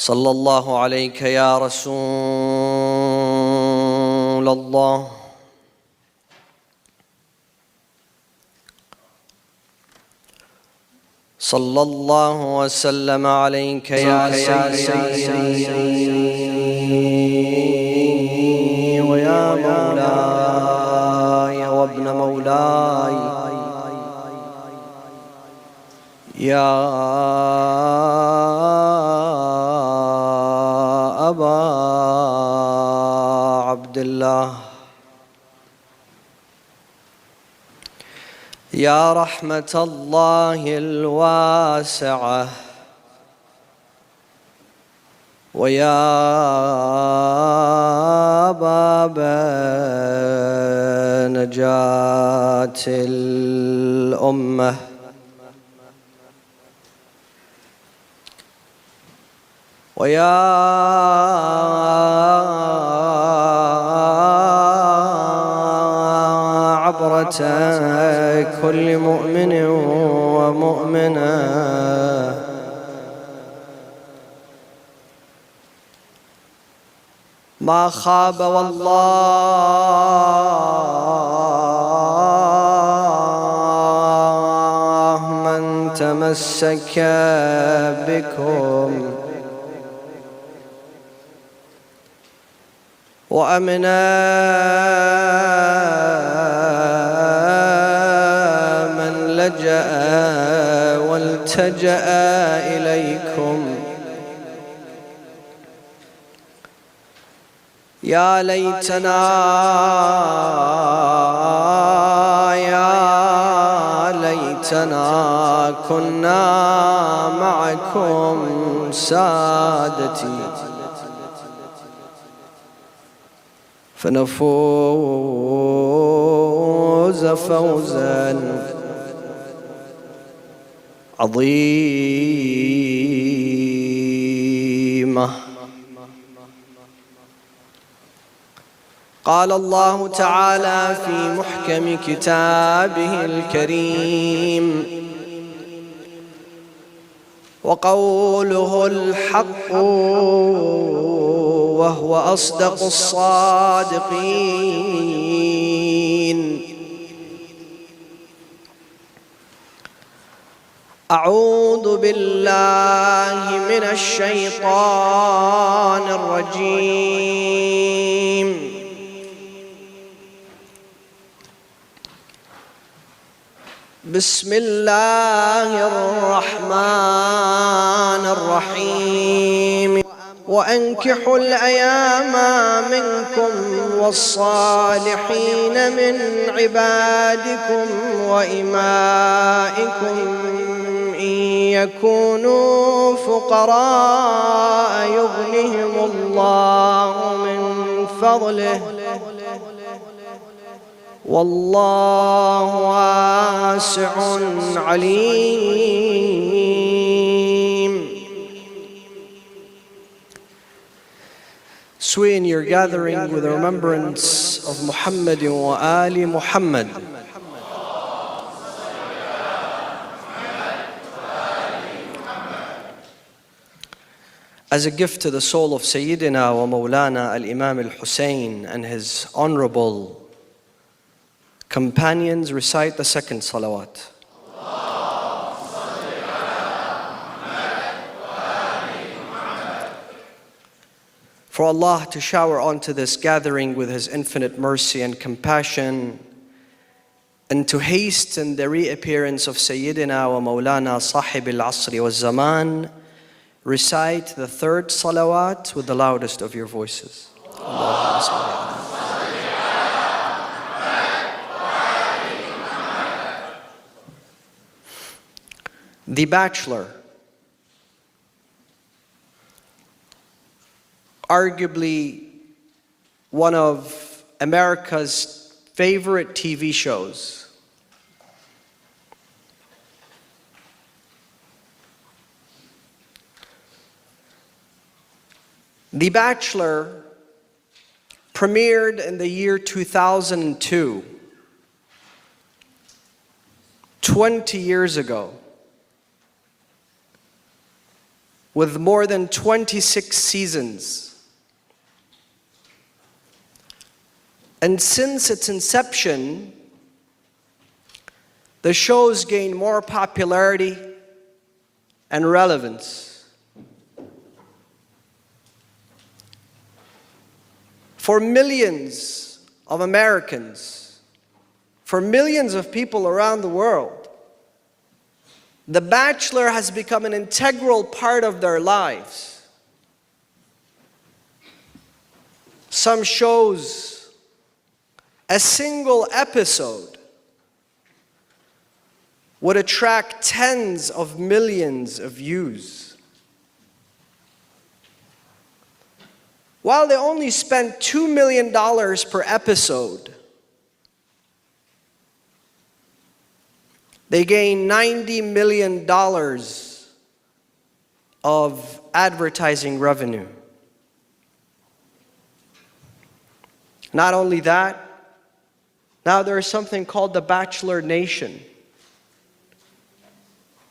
صلى الله عليك يا رسول الله. صلى الله وسلم عليك يا سيدي ويا مولاي وابن مولاي يا أبا عبد الله، يا رحمة الله الواسعة، ويا باب نجاة الأمة، ويا عبرة كل مؤمن ومؤمنة، ما خاب والله من تمسك بكم، وأمنا من لجأ والتجأ إليكم. يا ليتنا كنا معكم سادتي، فنفوز فوزا عظيما. قال الله تعالى في محكم كتابه الكريم: وقوله الحق وهو أصدق الصادقين. أعوذ بالله من الشيطان الرجيم. بسم الله الرحمن الرحيم. وأنكحوا الأيام منكم والصالحين من عبادكم وإمائكم إن يكونوا فقراء يغنهم الله من فضله والله واسع عليم. Swing your gathering with a remembrance of Muhammad wa Ali Muhammad. As a gift to the soul of Sayyidina wa Mawlana al-Imam al-Hussein and his honorable companions, recite the second salawat. For Allah to shower onto this gathering with His infinite mercy and compassion, and to hasten the reappearance of Sayyidina wa Mawlana Sahib al-Asri wa Zaman, recite the third salawat with the loudest of your voices. The Bachelor, arguably one of America's favorite TV shows. The Bachelor premiered in the year 2002, 20 years ago. with more than 26 seasons. And since its inception, the show's gained more popularity and relevance. For millions of Americans, for millions of people around the world, The Bachelor has become an integral part of their lives. Some shows, a single episode would attract tens of millions of views. While they only spent $2 million per episode, they gained $90 million of advertising revenue. Not only that, now there is something called the Bachelor Nation,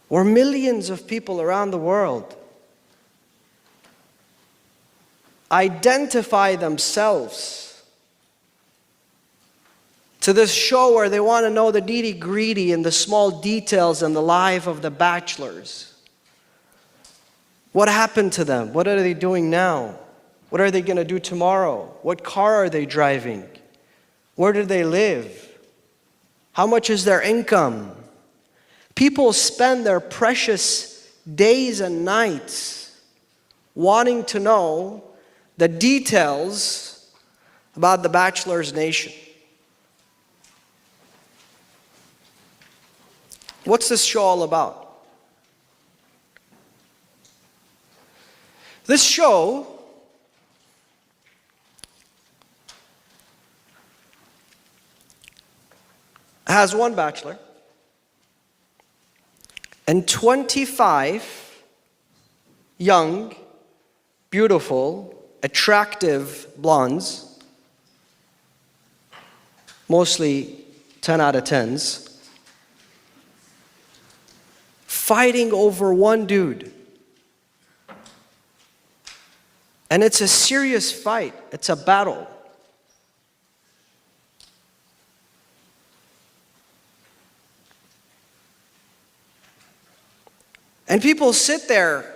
where millions of people around the world identify themselves to this show where they want to know the nitty-gritty and the small details in the life of the bachelors. What happened to them? What are they doing now? What are they going to do tomorrow? What car are they driving? Where do they live? How much is their income? People spend their precious days and nights wanting to know the details about the Bachelor's Nation. What's this show all about? This show has one bachelor and 25 young, beautiful, attractive blondes, mostly 10 out of 10s, fighting over one dude. And it's a serious fight. It's a battle. And people sit there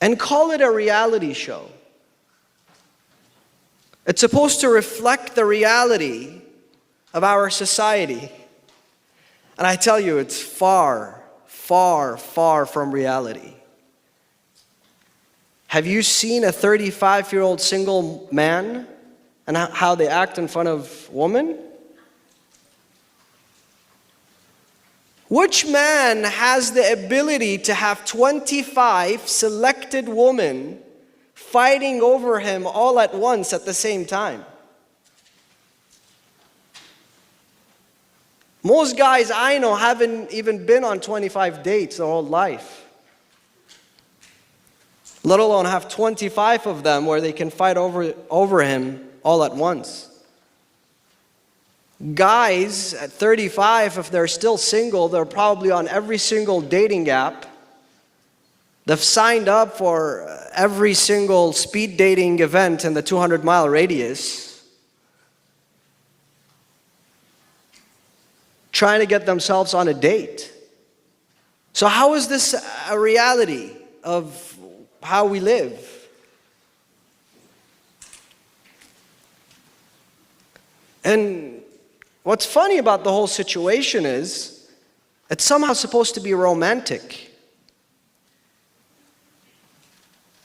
and call it a reality show. It's supposed to reflect the reality of our society. And I tell you, it's far, far, far from reality. Have you seen a 35-year-old single man and how they act in front of women? Which man has the ability to have 25 selected women fighting over him all at once at the same time? Most guys I know haven't even been on 25 dates their whole life, let alone have 25 of them where they can fight over him all at once. Guys at 35, if they're still single, they're probably on every single dating app. They've signed up for every single speed dating event in the 200-mile radius, trying to get themselves on a date. So how is this a reality of how we live? And what's funny about the whole situation is it's somehow supposed to be romantic.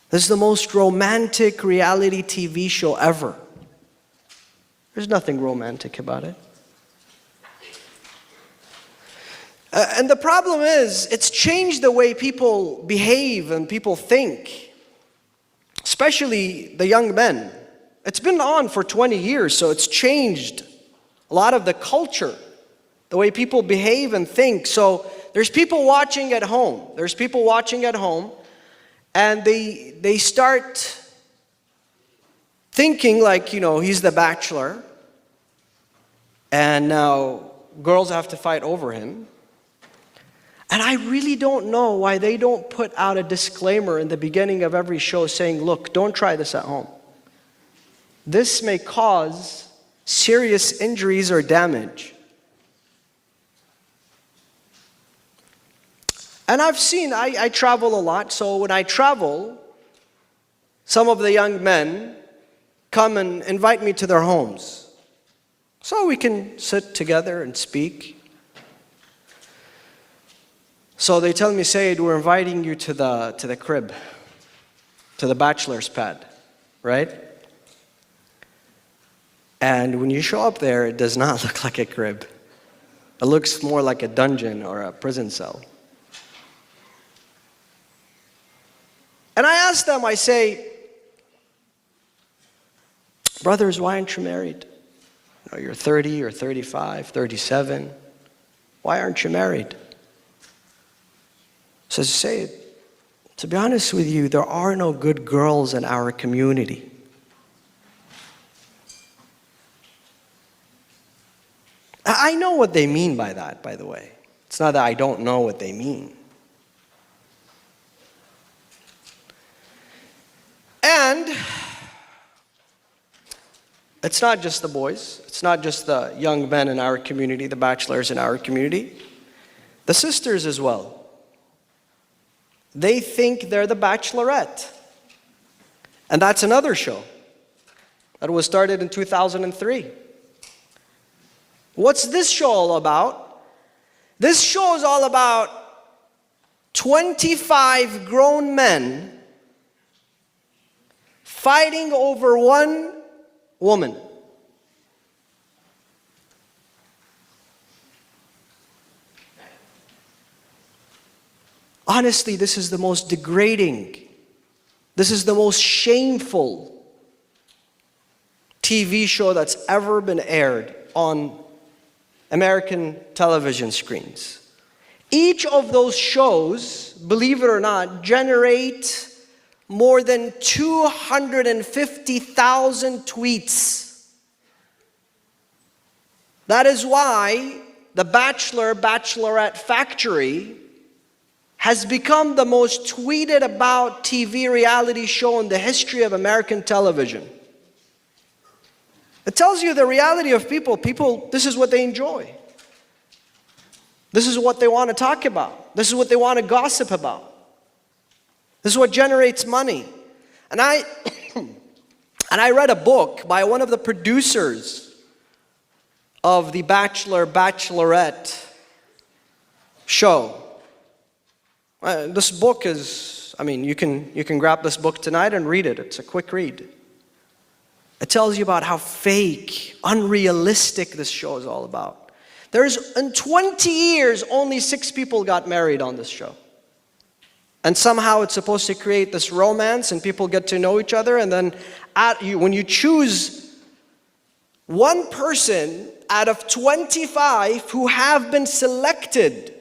This is the most romantic reality TV show ever. There's nothing romantic about it. And the problem is, it's changed the way people behave and people think, especially the young men. It's been on for 20 years, so it's changed a lot of the culture, the way people behave and think. So there's people watching at home. And they start thinking like, he's the bachelor, and now girls have to fight over him. And I really don't know why they don't put out a disclaimer in the beginning of every show saying, look, don't try this at home. This may cause serious injuries or damage. And I've seen, I travel a lot, so when I travel, some of the young men come and invite me to their homes. So we can sit together and speak. So they tell me, Sayyid, we're inviting you to the crib, to the bachelor's pad, right? And when you show up there, it does not look like a crib. It looks more like a dungeon or a prison cell. And I ask them, I say, brothers, why aren't you married? You know, you're 30, you're 35, 37. Why aren't you married? So I say, to be honest with you, there are no good girls in our community. I know what they mean by that, by the way. It's not that I don't know what they mean. And it's not just the boys. It's not just the young men in our community, the bachelors in our community. The sisters as well. They think they're the Bachelorette. And that's another show that was started in 2003. What's this show all about? This show is all about 25 grown men fighting over one woman. Honestly, this is the most degrading, this is the most shameful TV show that's ever been aired on American television screens. Each of those shows, believe it or not, generate more than 250,000 tweets. That is why the Bachelor, Bachelorette factory has become the most tweeted about TV reality show in the history of American television. It tells you the reality of people. People, this is what they enjoy. This is what they want to talk about. This is what they want to gossip about. This is what generates money. And I read a book by one of the producers of the Bachelor, Bachelorette show. This book is, you can grab this book tonight and read it. It's a quick read. It tells you about how fake, unrealistic this show is all about. In 20 years, only 6 people got married on this show. And somehow it's supposed to create this romance and people get to know each other. And then when you choose one person out of 25 who have been selected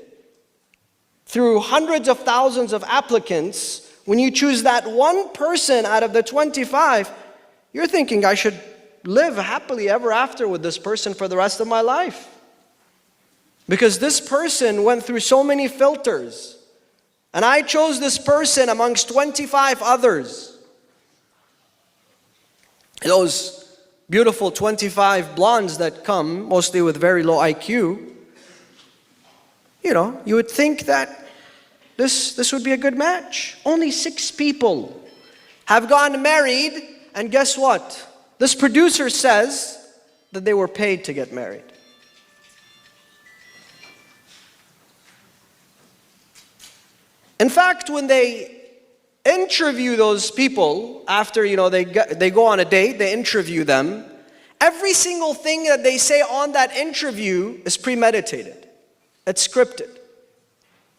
through hundreds of thousands of applicants, when you choose that one person out of the 25, you're thinking, I should live happily ever after with this person for the rest of my life. Because this person went through so many filters. And I chose this person amongst 25 others. Those beautiful 25 blondes that come, mostly with very low IQ, you would think that this would be a good match. Only 6 people have gotten married, and guess what? This producer says that they were paid to get married. In fact, when they interview those people after they go on a date, they interview them, every single thing that they say on that interview is premeditated. It's scripted.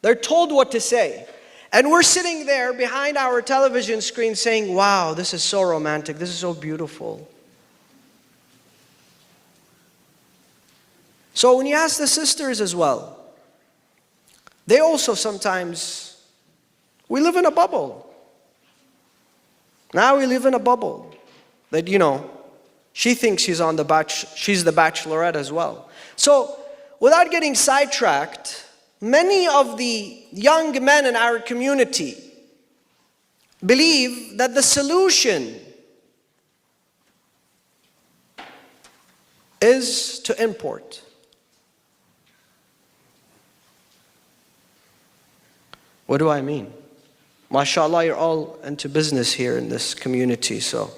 They're told what to say. And we're sitting there behind our television screen saying, wow, this is so romantic, this is so beautiful. So when you ask the sisters as well, they also sometimes, we live in a bubble. Now we live in a bubble that, she thinks she's the Bachelorette as well. So without getting sidetracked, many of the young men in our community believe that the solution is to import. What do I mean? MashaAllah, you're all into business here in this community, so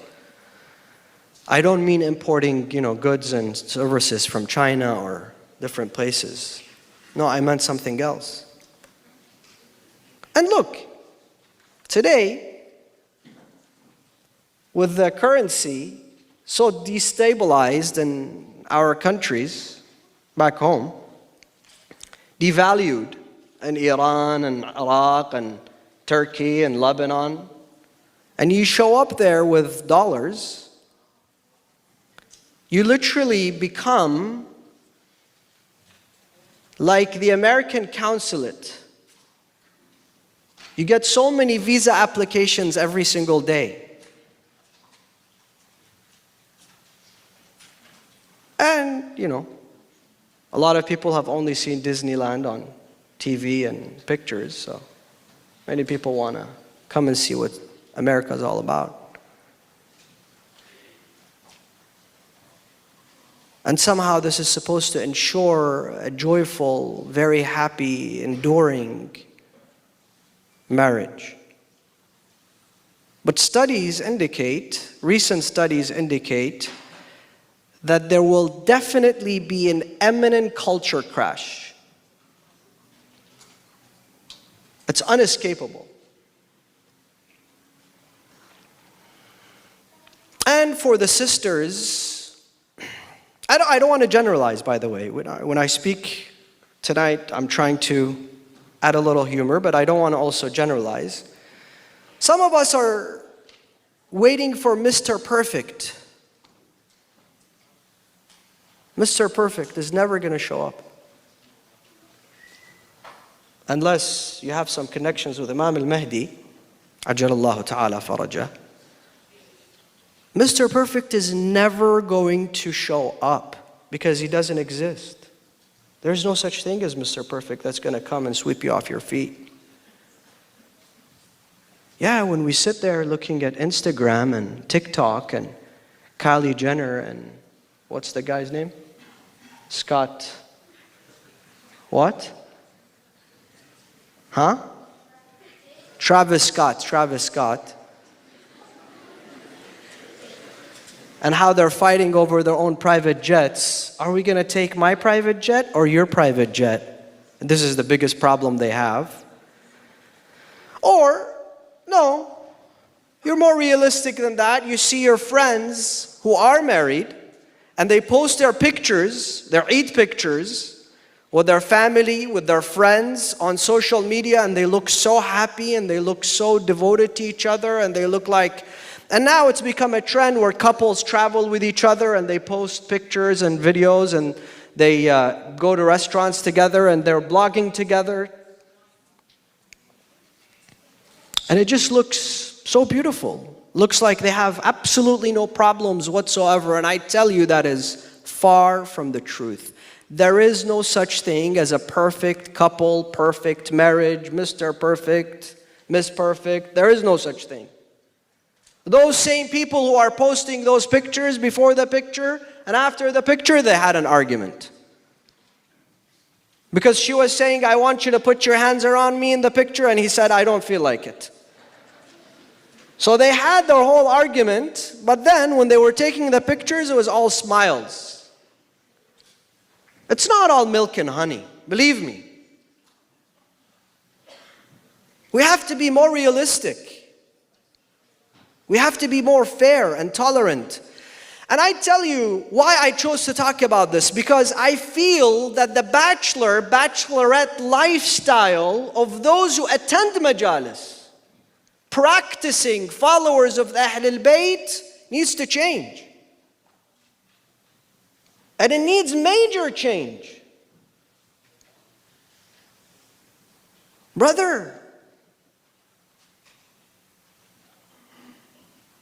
I don't mean importing, goods and services from China or different places. No, I meant something else. And look, today, with the currency so destabilized in our countries back home, devalued in Iran and Iraq and Turkey and Lebanon, and you show up there with dollars, you literally become like the American consulate. You get so many visa applications every single day. And, a lot of people have only seen Disneyland on TV and pictures, so many people want to come and see what America is all about. And somehow this is supposed to ensure a joyful, very happy, enduring marriage. But recent studies indicate that there will definitely be an imminent culture crash. It's unescapable. And for the sisters, I don't want to generalize, by the way. When I speak tonight, I'm trying to add a little humor, but I don't want to also generalize. Some of us are waiting for Mr. Perfect. Mr. Perfect is never going to show up. Unless you have some connections with Imam al-Mahdi, Ajalallahu ta'ala farajah. Mr. Perfect is never going to show up because he doesn't exist. There's no such thing as Mr. Perfect that's going to come and sweep you off your feet. Yeah, when we sit there looking at Instagram and TikTok and Kylie Jenner and what's the guy's name? Scott. What? Huh? Travis Scott. And how they're fighting over their own private jets. Are we going to take my private jet or your private jet? And this is the biggest problem they have. Or, no, you're more realistic than that. You see your friends who are married and they post their pictures, their Eid pictures, with their family, with their friends on social media, and they look so happy and they look so devoted to each other, and they look like... And now it's become a trend where couples travel with each other and they post pictures and videos and they go to restaurants together and they're blogging together. And it just looks so beautiful. Looks like they have absolutely no problems whatsoever. And I tell you, that is far from the truth. There is no such thing as a perfect couple, perfect marriage, Mr. Perfect, Miss Perfect. There is no such thing. Those same people who are posting those pictures before the picture and after the picture, they had an argument. Because she was saying, I want you to put your hands around me in the picture, and he said, I don't feel like it. So they had their whole argument, but then when they were taking the pictures, it was all smiles. It's not all milk and honey, believe me. We have to be more realistic. We have to be more fair and tolerant. And I tell you why I chose to talk about this, because I feel that the bachelorette lifestyle of those who attend majalis, practicing followers of the Ahl al-Bayt, needs to change. And it needs major change. Brother,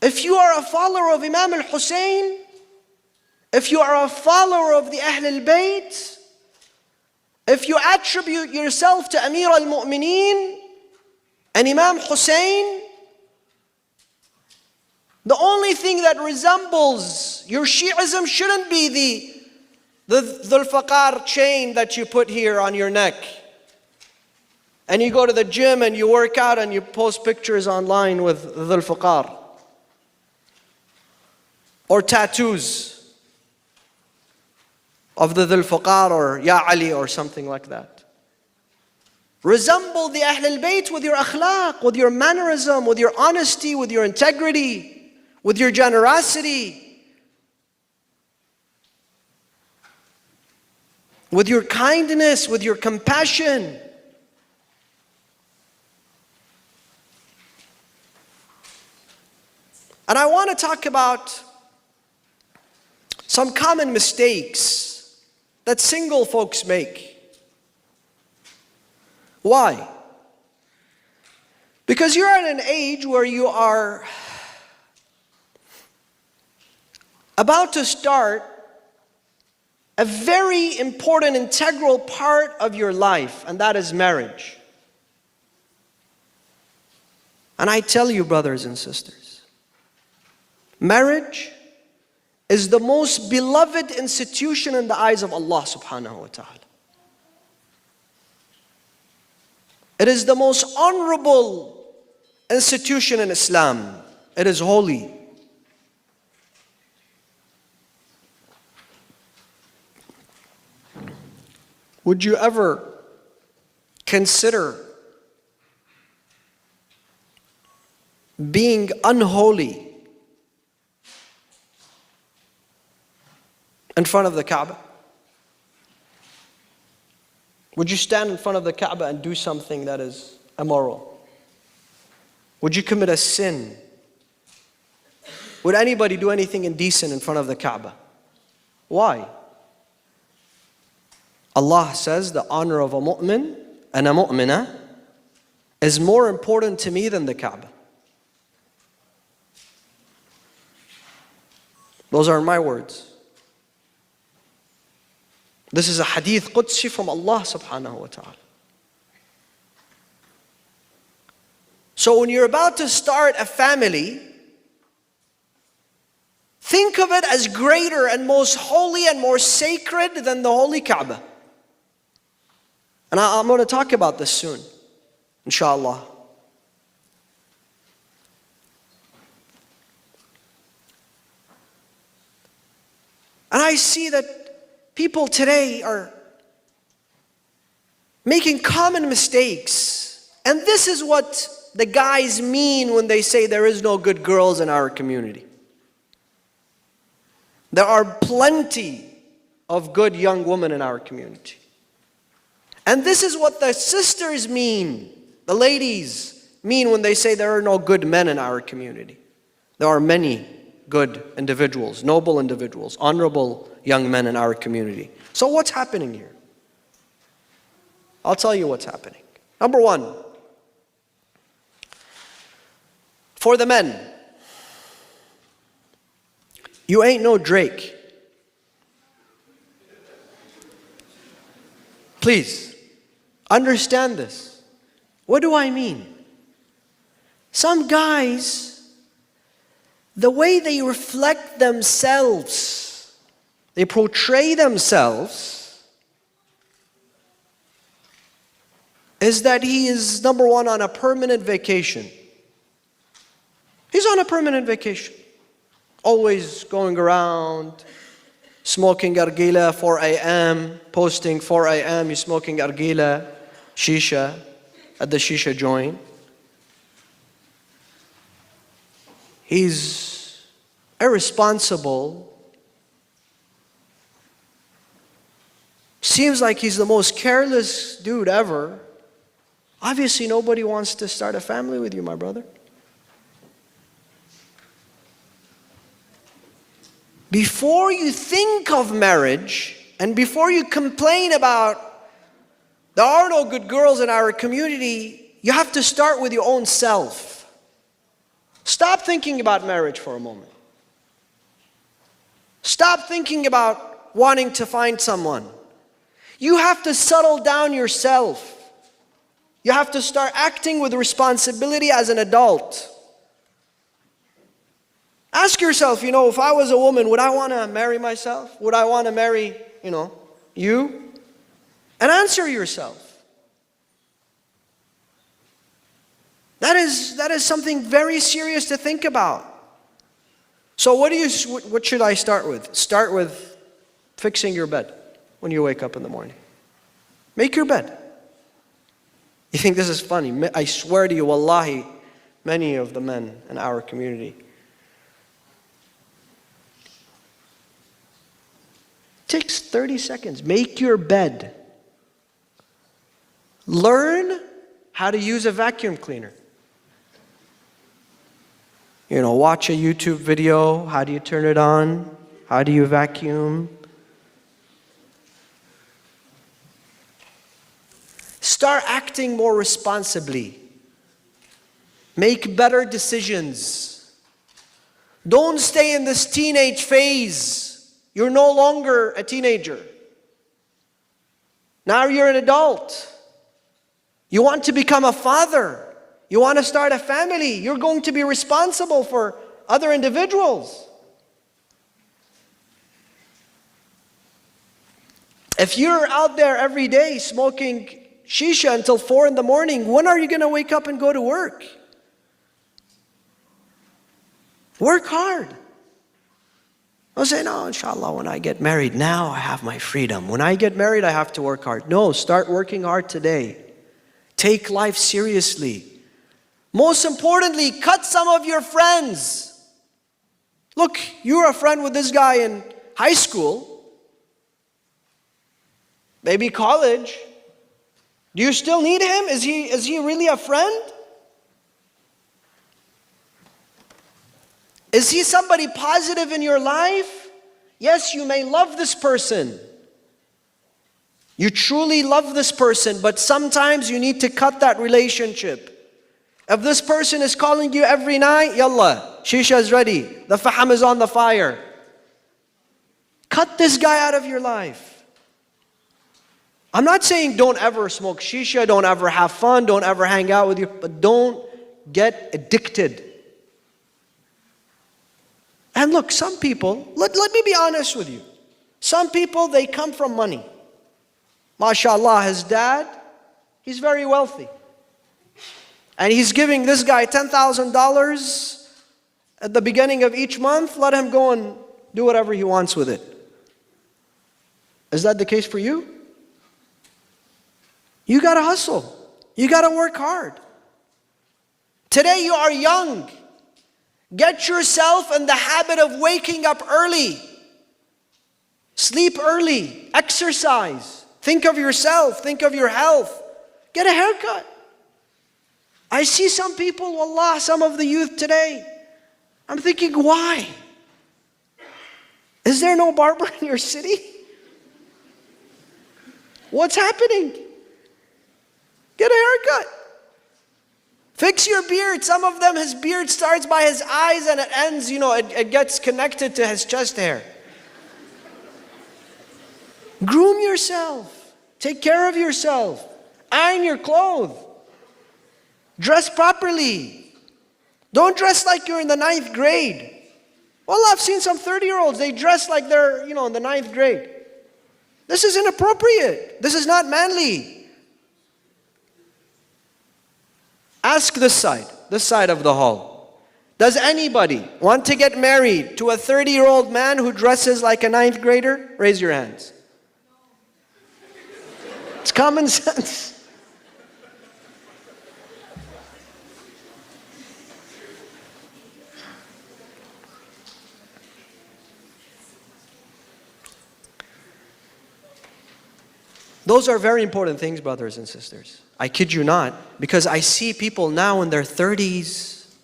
if you are a follower of Imam al-Hussein, if you are a follower of the Ahl al-Bayt, if you attribute yourself to Amir al-Mu'mineen and Imam Hussein, the only thing that resembles your Shi'ism shouldn't be the Dhul-Faqar chain that you put here on your neck. And you go to the gym and you work out and you post pictures online with Dhul-Faqar. Or tattoos of the Dhul-Faqar or Ya Ali or something like that. Resemble the Ahl al-Bayt with your akhlaq, with your mannerism, with your honesty, with your integrity, with your generosity, with your kindness, with your compassion. And I want to talk about some common mistakes that single folks make. Why? Because you're at an age where you are about to start a very important, integral part of your life, and that is marriage. And I tell you, brothers and sisters, marriage is the most beloved institution in the eyes of Allah subhanahu wa ta'ala. It is the most honorable institution in Islam. It is holy. Would you ever consider being unholy in front of the Kaaba? Would you stand in front of the Kaaba and do something that is immoral? Would you commit a sin? Would anybody do anything indecent in front of the Kaaba? Why? Allah says the honor of a mu'min and a mu'minah is more important to me than the Kaaba. Those are my words. This is a hadith Qudsi from Allah subhanahu wa ta'ala. So when you're about to start a family, think of it as greater and most holy and more sacred than the holy Kaaba. And I'm going to talk about this soon, inshallah. And I see that people today are making common mistakes. And this is what the guys mean when they say there is no good girls in our community. There are plenty of good young women in our community. And this is what the sisters mean, the ladies mean when they say there are no good men in our community. There are many good individuals, noble individuals, honorable young men in our community. So what's happening here? I'll tell you what's happening. Number one, for the men, you ain't no Drake. Please, understand this. What do I mean? Some guys, the way they reflect themselves, they portray themselves, is that he is, number one, on a permanent vacation. He's on a permanent vacation. Always going around, smoking argila 4 a.m., posting 4 a.m., he's smoking argila, shisha, at the shisha joint. He's irresponsible. Seems like he's the most careless dude ever. Obviously, nobody wants to start a family with you, my brother. Before you think of marriage, and before you complain about there are no good girls in our community, you have to start with your own self. Stop thinking about marriage for a moment. Stop thinking about wanting to find someone. You have to settle down yourself. You have to start acting with responsibility as an adult. Ask yourself, if I was a woman, would I want to marry myself? Would I want to marry, you? And answer yourself. That is something very serious to think about. So what should I start with? Start with fixing your bed when you wake up in the morning. Make your bed. You think this is funny? I swear to you, wallahi, many of the men in our community. It takes 30 seconds. Make your bed. Learn how to use a vacuum cleaner. Watch a YouTube video. How do you turn it on? How do you vacuum? Start acting more responsibly. Make better decisions. Don't stay in this teenage phase. You're no longer a teenager. Now you're an adult. You want to become a father. You want to start a family. You're going to be responsible for other individuals. If you're out there every day smoking shisha until 4 in the morning, when are you going to wake up and go to work? Work hard. I'll say, no, inshallah, when I get married, now I have my freedom. When I get married, I have to work hard. No, start working hard today. Take life seriously. Most importantly, cut some of your friends. Look, you were a friend with this guy in high school, maybe college. Do you still need him? Is he really a friend? Is he somebody positive in your life? Yes, you may love this person. You truly love this person, but sometimes you need to cut that relationship. If this person is calling you every night, yalla, shisha is ready, the faham is on the fire. Cut this guy out of your life. I'm not saying don't ever smoke shisha, don't ever have fun, don't ever hang out with you, but don't get addicted. And look, some people, let me be honest with you. Some people, they come from money. MashaAllah, his dad, he's very wealthy. And he's giving this guy $10,000 at the beginning of each month. Let him go and do whatever he wants with it. Is that the case for you? You got to hustle. You got to work hard. Today you are young. Get yourself in the habit of waking up early. Sleep early. Exercise. Think of yourself. Think of your health. Get a haircut. I see some people, wallah, some of the youth today. I'm thinking, why? Is there no barber in your city? What's happening? Get a haircut. Fix your beard. Some of them, his beard starts by his eyes and it ends, it gets connected to his chest hair. Groom yourself. Take care of yourself. Iron your clothes. Dress properly. Don't dress like you're in the 9th grade. Well, I've seen some 30-year-olds, they dress like they're, in the 9th grade. This is inappropriate. This is not manly. Ask this side of the hall. Does anybody want to get married to a 30-year-old man who dresses like a 9th grader? Raise your hands. It's common sense. Those are very important things, brothers and sisters. I kid you not, because I see people now in their 30s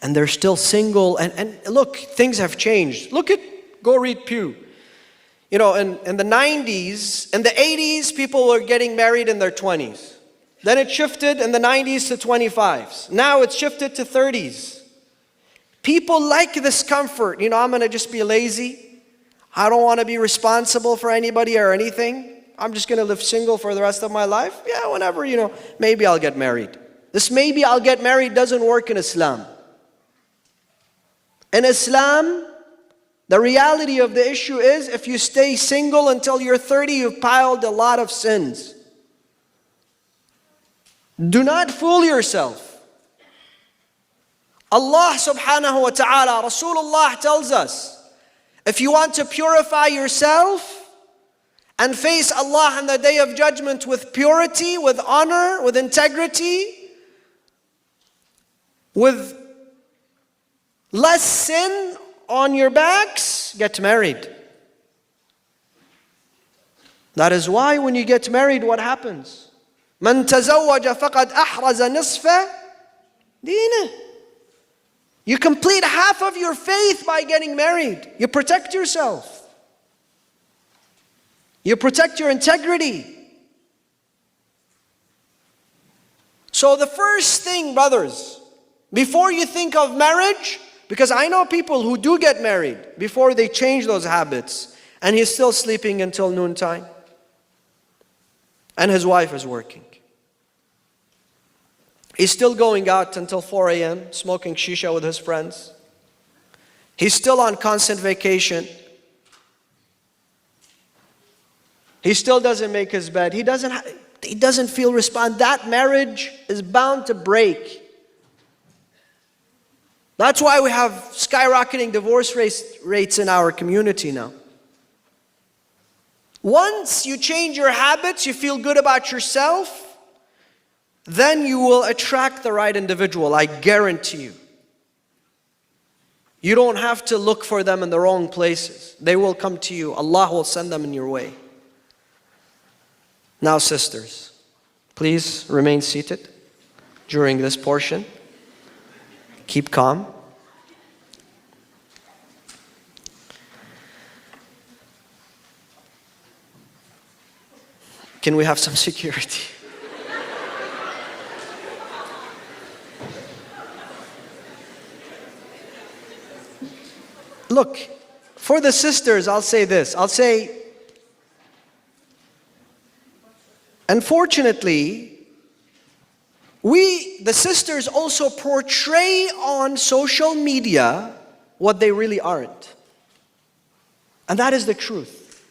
and they're still single. And look, things have changed. Go read Pew. In the 90s, in the 80s, people were getting married in their 20s. Then it shifted in the 90s to 25s. Now it's shifted to 30s. People like this comfort. I'm going to just be lazy. I don't want to be responsible for anybody or anything. I'm just going to live single for the rest of my life. Yeah, whenever, maybe I'll get married. This maybe I'll get married doesn't work in Islam. In Islam, the reality of the issue is if you stay single until you're 30, you've piled a lot of sins. Do not fool yourself. Allah subhanahu wa ta'ala, Rasulullah tells us, if you want to purify yourself and face Allah on the day of judgment with purity, with honor, with integrity, with less sin on your backs, get married. That is why when you get married, what happens? من تزوج فقد أحرز نصف دينه. You complete half of your faith by getting married. You protect yourself. You protect your integrity. So the first thing, brothers, before you think of marriage, because I know people who do get married before they change those habits, and he's still sleeping until noontime, and his wife is working. He's still going out until 4 a.m., smoking shisha with his friends. He's still on constant vacation. He still doesn't make his bed. He doesn't feel responsible. That marriage is bound to break. That's why we have skyrocketing divorce rates in our community now. Once you change your habits, you feel good about yourself, then you will attract the right individual, I guarantee you. You don't have to look for them in the wrong places. They will come to you. Allah will send them in your way. Now, sisters, please remain seated during this portion. Keep calm. Can we have some security? Look, for the sisters, I'll say this. I'll say, unfortunately, the sisters also portray on social media what they really aren't. And that is the truth.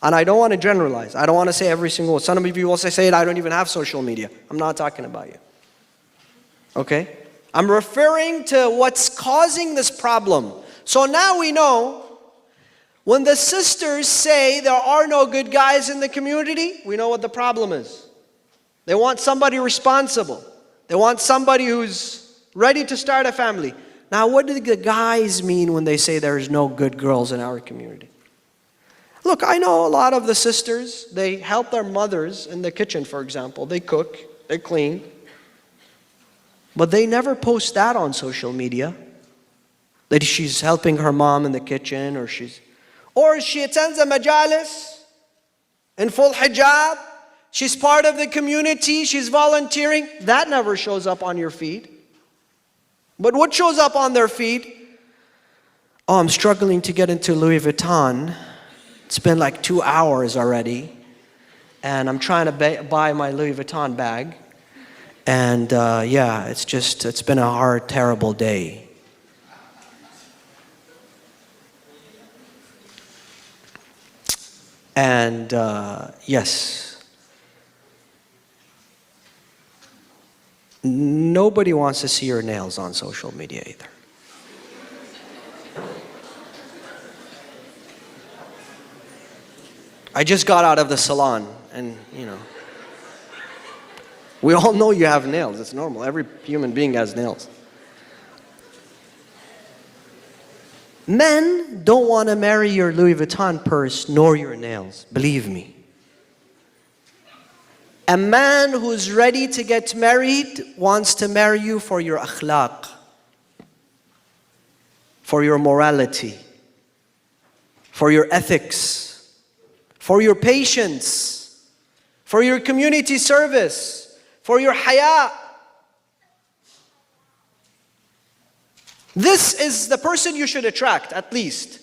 And I don't want to generalize. I don't want to say every single one. Some of you also say, I don't even have social media. I'm not talking about you. Okay? I'm referring to what's causing this problem. So now we know, when the sisters say there are no good guys in the community, we know what the problem is. They want somebody responsible. They want somebody who's ready to start a family. Now, what do the guys mean when they say there's no good girls in our community? Look, I know a lot of the sisters, they help their mothers in the kitchen, for example. They cook, they clean. But they never post that on social media. That she's helping her mom in the kitchen, or she attends a majalis in full hijab. She's part of the community. She's volunteering. That never shows up on your feed. But what shows up on their feed? Oh, I'm struggling to get into Louis Vuitton. It's been like 2 hours already. And I'm trying to buy my Louis Vuitton bag. And it's been a hard, terrible day. And yes, nobody wants to see your nails on social media either. I just got out of the salon, and we all know you have nails. It's normal. Every human being has nails. Men don't want to marry your Louis Vuitton purse nor your nails, believe me. A man who's ready to get married wants to marry you for your akhlaq, for your morality, for your ethics, for your patience, for your community service, for your haya. This is the person you should attract, at least.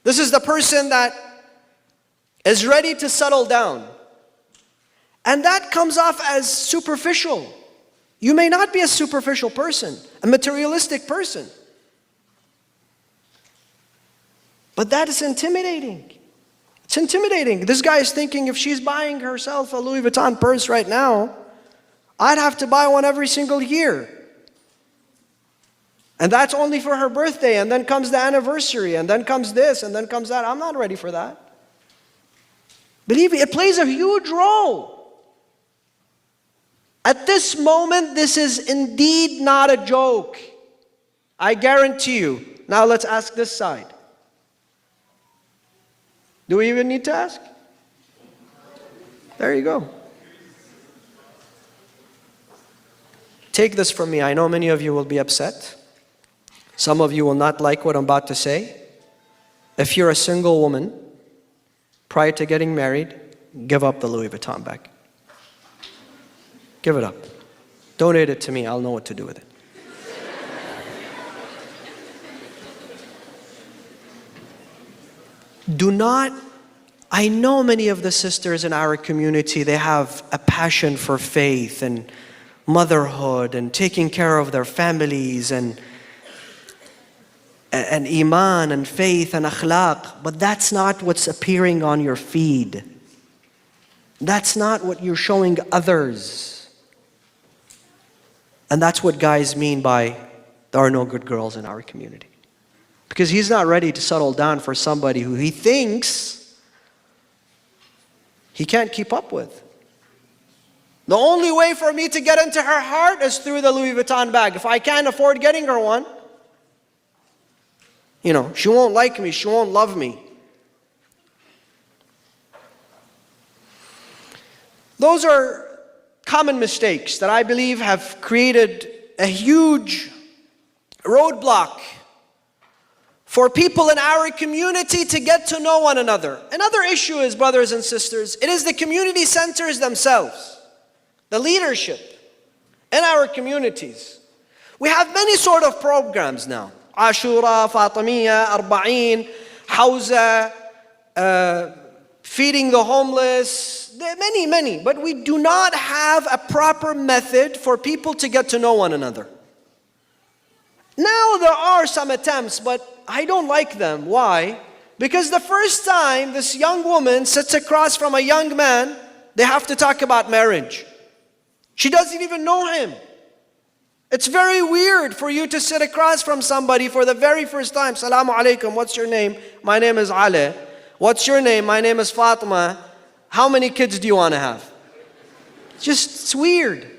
This is the person that is ready to settle down. And that comes off as superficial. You may not be a superficial person, a materialistic person. But that is intimidating. It's intimidating. This guy is thinking if she's buying herself a Louis Vuitton purse right now, I'd have to buy one every single year. And that's only for her birthday, and then comes the anniversary, and then comes this, and then comes that. I'm not ready for that. Believe me, it plays a huge role. At this moment, this is indeed not a joke. I guarantee you. Now let's ask this side. Do we even need to ask? There you go. Take this from me. I know many of you will be upset. Some of you will not like what I'm about to say. If you're a single woman, prior to getting married, give up the Louis Vuitton bag. Give it up. Donate it to me. I'll know what to do with it. Do not, I know many of the sisters in our community, they have a passion for faith and motherhood and taking care of their families and iman and faith and akhlaq, but that's not what's appearing on your feed. That's not what you're showing others. And that's what guys mean by there are no good girls in our community. Because he's not ready to settle down for somebody who he thinks he can't keep up with. The only way for me to get into her heart is through the Louis Vuitton bag. If I can't afford getting her one, she won't like me, she won't love me. Those are common mistakes that I believe have created a huge roadblock for people in our community to get to know one another. Another issue is, brothers and sisters, it is the community centers themselves, the leadership in our communities. We have many sort of programs now. Ashura, Fatimiyya, Arba'een, Hawza, feeding the homeless, many. But we do not have a proper method for people to get to know one another. Now there are some attempts, but I don't like them. Why? Because the first time this young woman sits across from a young man, they have to talk about marriage. She doesn't even know him. It's very weird for you to sit across from somebody for the very first time. Salamu alaikum, what's your name? My name is Ali. What's your name? My name is Fatima. How many kids do you want to have? It's weird.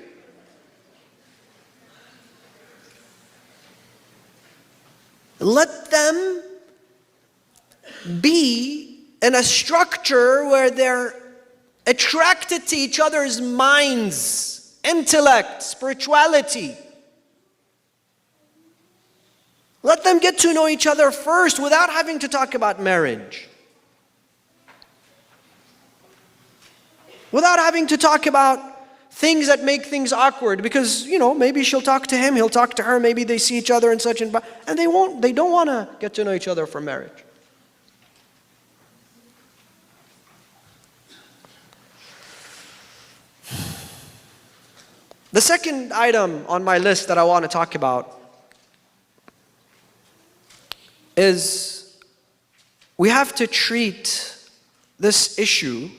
Let them be in a structure where they're attracted to each other's minds, intellect, spirituality. Let them get to know each other first without having to talk about marriage. Without having to talk about things that make things awkward, because maybe she'll talk to him, he'll talk to her, maybe they see each other and such, and they don't want to get to know each other for marriage. The second item on my list that I want to talk about is we have to treat this issue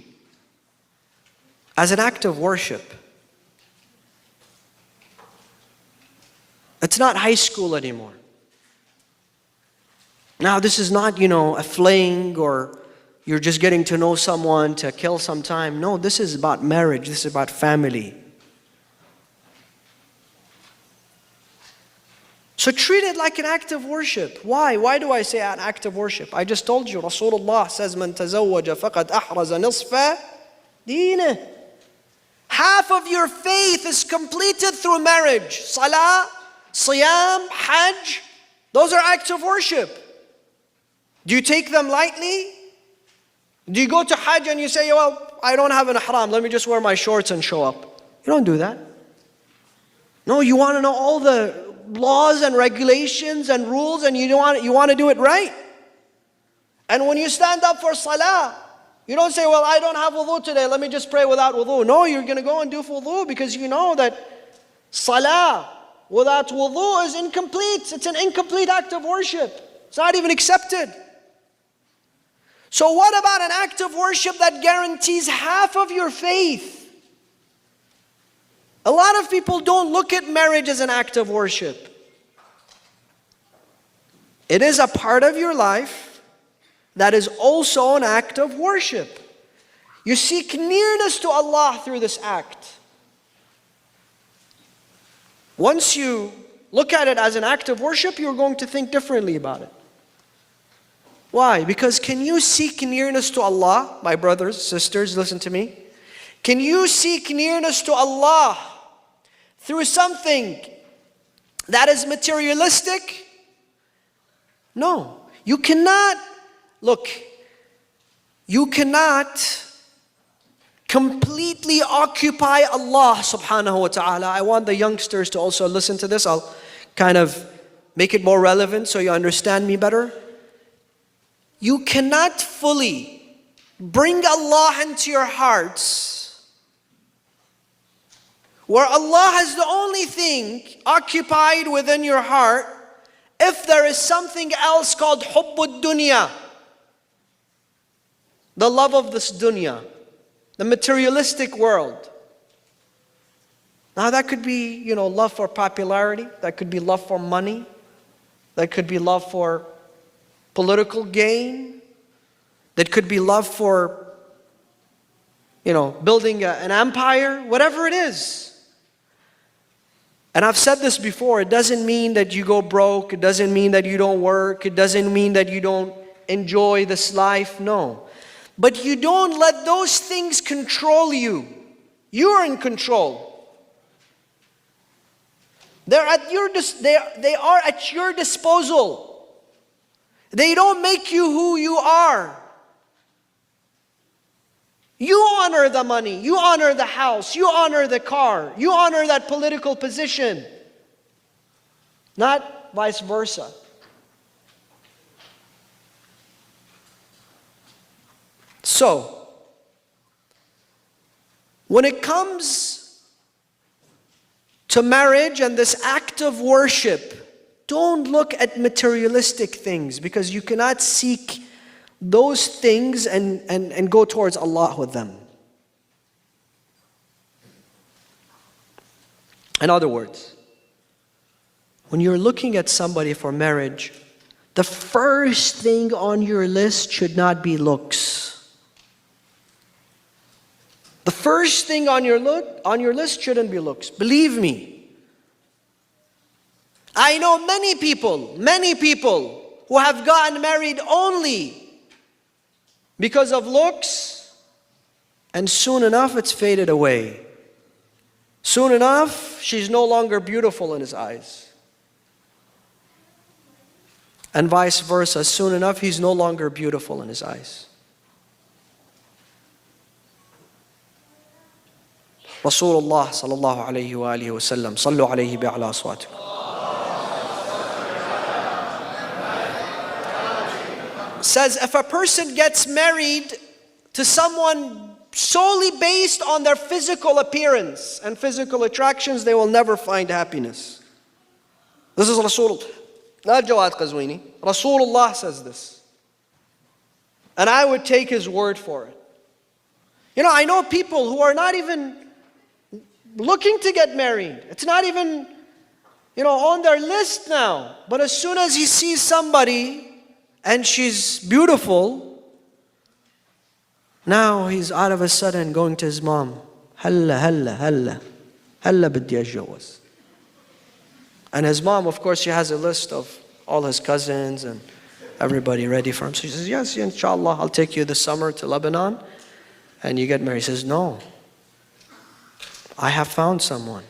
as an act of worship. It's not high school anymore. Now this is not, a fling or you're just getting to know someone to kill some time. No, this is about marriage. This is about family. So treat it like an act of worship. Why? Why do I say an act of worship? I just told you, Rasulullah says, "Man tazawwaja faqad ahraza nisfa deenah." Half of your faith is completed through marriage. Salah, Siyam, Hajj, those are acts of worship. Do you take them lightly? Do you go to Hajj and you say, well, I don't have an ihram, let me just wear my shorts and show up? You don't do that. No, you want to know all the laws and regulations and rules, and you want to do it right. And when you stand up for Salah, You don't say, well, I don't have wudu today, let me just pray without wudu. No, you're going to go and do wudu because you know that salah without wudu is incomplete. It's an incomplete act of worship. It's not even accepted. So what about an act of worship that guarantees half of your faith? A lot of people don't look at marriage as an act of worship. It is a part of your life that is also an act of worship. You seek nearness to Allah through this act. Once you look at it as an act of worship, you're going to think differently about it. Why? Because can you seek nearness to Allah, my brothers, sisters, listen to me. Can you seek nearness to Allah through something that is materialistic? No. You cannot, look, you cannot completely occupy Allah subhanahu wa ta'ala. I want the youngsters to also listen to this. I'll kind of make it more relevant so you understand me better. You cannot fully bring Allah into your hearts where Allah is the only thing occupied within your heart if there is something else called hubbud dunya, the love of this dunya, the materialistic world. Now that could be, love for popularity, that could be love for money, that could be love for political gain, that could be love for, building an empire, whatever it is. And I've said this before, it doesn't mean that you go broke, it doesn't mean that you don't work, it doesn't mean that you don't enjoy this life, no. But you don't let those things control you. You are in control. They are at your disposal. They don't make you who you are. You honor the money, you honor the house, you honor the car, you honor that political position. Not vice versa. So, when it comes to marriage and this act of worship, don't look at materialistic things because you cannot seek those things and go towards Allah with them. In other words, when you're looking at somebody for marriage, the first thing on your list should not be looks. The first thing on your list shouldn't be looks. Believe me. I know many people who have gotten married only because of looks, and soon enough it's faded away. Soon enough, she's no longer beautiful in his eyes. And vice versa, soon enough, he's no longer beautiful in his eyes. Rasulullah sallallahu alayhi wa alihi wa sallam, sallu alayhi bi'ala aswatikum. Says if a person gets married to someone solely based on their physical appearance and physical attractions, they will never find happiness. This is Rasulullah, not Jawad Qazwini. Rasulullah says this. And I would take his word for it. I know people who are not even looking to get married. It's not even, on their list now. But as soon as he sees somebody and she's beautiful, now he's all of a sudden going to his mom. Halla بدي أتجوز. And his mom, of course, she has a list of all his cousins and everybody ready for him. So she says, yes, inshallah, I'll take you this summer to Lebanon and you get married. He says, no, I have found someone.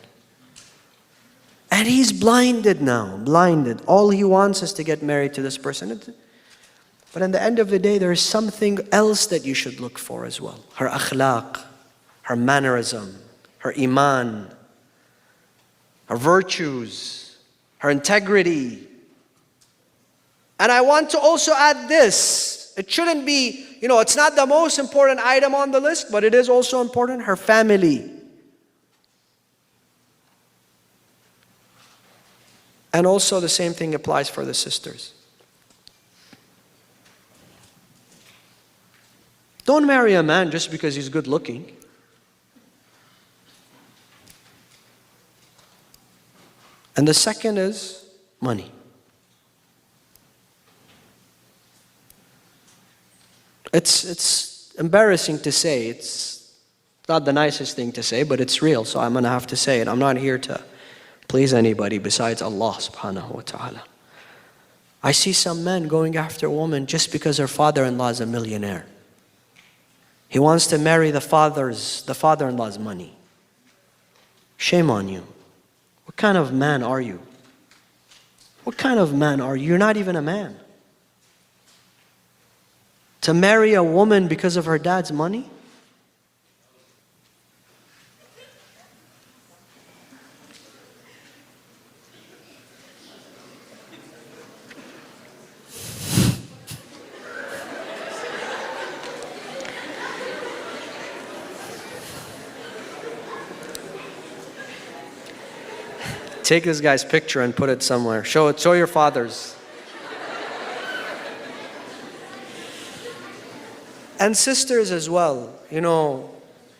And he's blinded now, blinded. All he wants is to get married to this person. But at the end of the day, there is something else that you should look for as well. Her akhlaq, her mannerism, her iman, her virtues, her integrity. And I want to also add this. It shouldn't be, it's not the most important item on the list, but it is also important, her family. And also the same thing applies for the sisters. Don't marry a man just because he's good looking. And the second is money. It's embarrassing to say. It's not the nicest thing to say, but it's real, so I'm going to have to say it. I'm not here to please anybody besides Allah subhanahu wa ta'ala. I see some men going after a woman just because her father-in-law is a millionaire. He wants to marry the father-in-law's money. Shame on you. What kind of man are you? What kind of man are you? You're not even a man. To marry a woman because of her dad's money? Take this guy's picture and put it somewhere. Show your fathers. And sisters as well.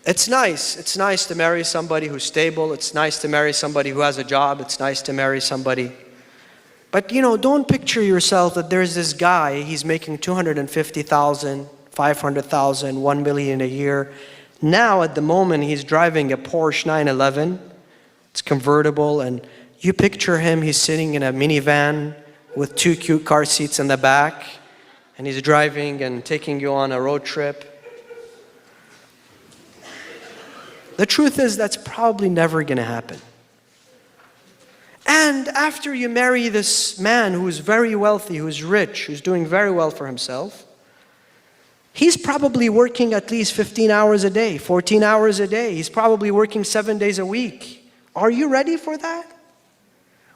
It's nice. It's nice to marry somebody who's stable. It's nice to marry somebody who has a job. It's nice to marry somebody. But don't picture yourself that there's this guy, he's making 250,000, 500,000, 1 million a year. Now at the moment he's driving a Porsche 911. It's convertible, and you picture him, he's sitting in a minivan with 2 cute car seats in the back, and he's driving and taking you on a road trip. The truth is that's probably never going to happen. And after you marry this man who's very wealthy, who's rich, who's doing very well for himself, he's probably working at least 15 hours a day, 14 hours a day. He's probably working 7 days a week. Are you ready for that?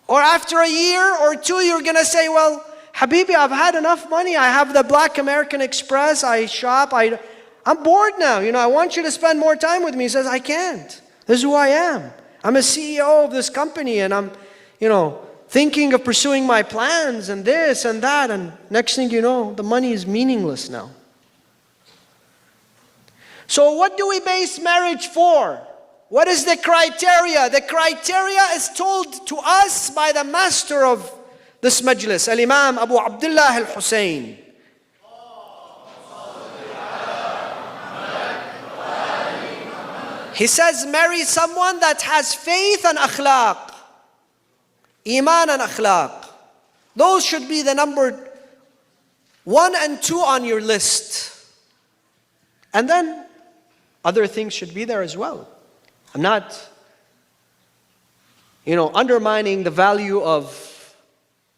Or after a year or two, you're going to say, well, Habibi, I've had enough money. I have the Black American Express. I shop. I'm bored now. I want you to spend more time with me. He says, I can't. This is who I am. I'm a CEO of this company, and I'm, thinking of pursuing my plans and this and that. And next thing you know, the money is meaningless now. So what do we base marriage for? What is the criteria? The criteria is told to us by the master of this majlis, Al-Imam Abu Abdullah Al-Hussein. He says, marry someone that has faith and akhlaq. Iman and akhlaq. Those should be the number 1 and 2 on your list. And then other things should be there as well. I'm not, undermining the value of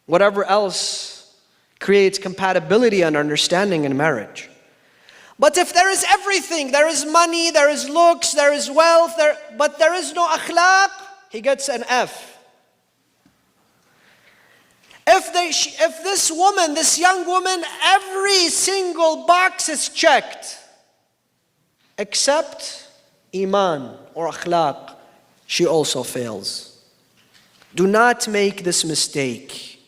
whatever else creates compatibility and understanding in marriage. But if there is everything, there is money, there is looks, there is wealth, but there is no akhlaq, he gets an F. If this woman, this young woman, every single box is checked, except Iman or akhlaq, she also fails. Do not make this mistake.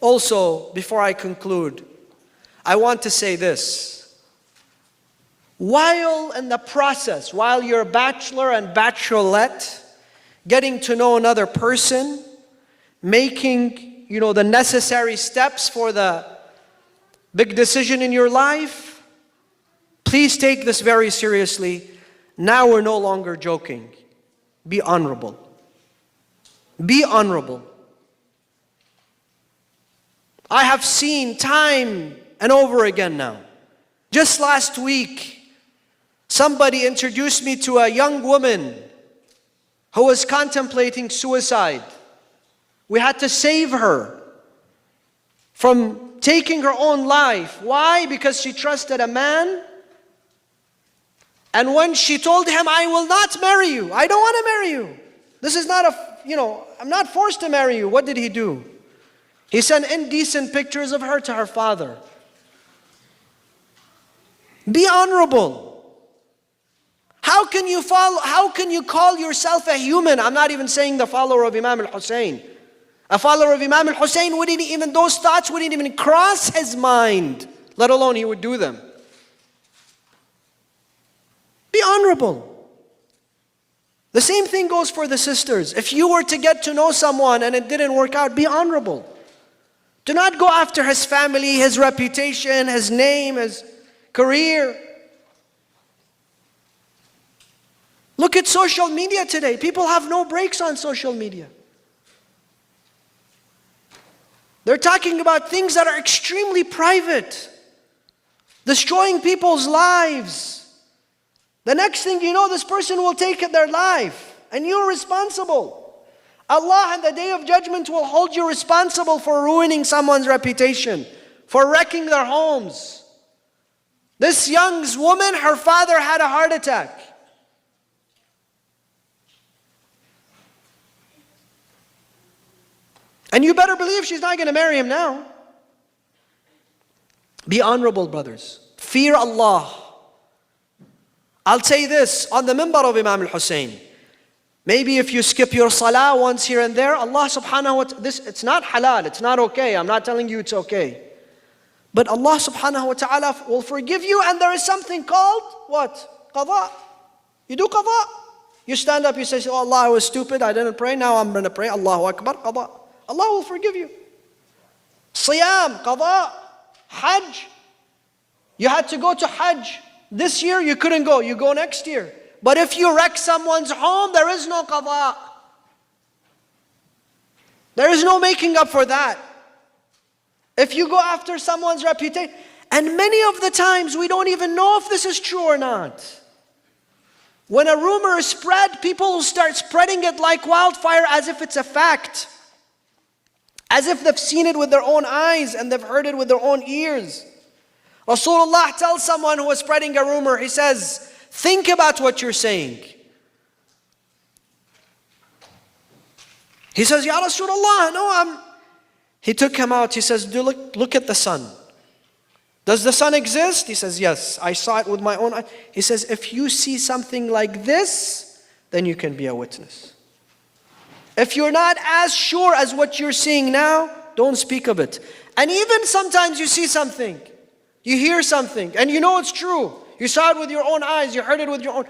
Also, before I conclude, I want to say this. While in the process, while you're a bachelor and bachelorette, getting to know another person, making, the necessary steps for the big decision in your life, please take this very seriously. Now we're no longer joking. Be honorable. Be honorable. I have seen time and over again now. Just last week, somebody introduced me to a young woman who was contemplating suicide. We had to save her from taking her own life. Why? Because she trusted a man. And when she told him, I will not marry you, I don't want to marry you. This is not I'm not forced to marry you. What did he do? He sent indecent pictures of her to her father. Be honorable. How can you call yourself a human? I'm not even saying the follower of Imam al-Hussein. A follower of Imam al-Hussein those thoughts wouldn't even cross his mind, let alone he would do them. Be honorable. The same thing goes for the sisters. If you were to get to know someone and it didn't work out, be honorable. Do not go after his family, his reputation, his name, his career. Look at social media today. People have no breaks on social media. They're talking about things that are extremely private, destroying people's lives. The next thing you know, this person will take their life, and you're responsible. Allah on the Day of Judgment will hold you responsible for ruining someone's reputation, for wrecking their homes. This young woman, her father had a heart attack. And you better believe she's not going to marry him now. Be honorable, brothers. Fear Allah. I'll say this on the minbar of Imam al-Hussein. Maybe if you skip your salah once here and there, Allah subhanahu wa ta'ala, it's not halal, it's not okay. I'm not telling you it's okay. But Allah subhanahu wa ta'ala will forgive you, and there is something called, what? Qadha. You do qadha. You stand up, you say, oh Allah, I was stupid, I didn't pray, now I'm going to pray. Allahu Akbar, qadha. Allah will forgive you. Siyam, qadha, Hajj. You had to go to Hajj. This year you couldn't go, you go next year. But if you wreck someone's home, there is no qadha. There is no making up for that. If you go after someone's reputation, and many of the times we don't even know if this is true or not. When a rumor is spread, people will start spreading it like wildfire as if it's a fact. As if they've seen it with their own eyes and they've heard it with their own ears. Rasulullah tells someone who is spreading a rumor, he says, think about what you're saying. He says, Ya Rasulullah, no, He took him out, he says, look at the sun. Does the sun exist? He says, yes, I saw it with my own eyes. He says, if you see something like this, then you can be a witness. If you're not as sure as what you're seeing now, don't speak of it. And even sometimes you see something, you hear something, and you know it's true. You saw it with your own eyes, you heard it with your own.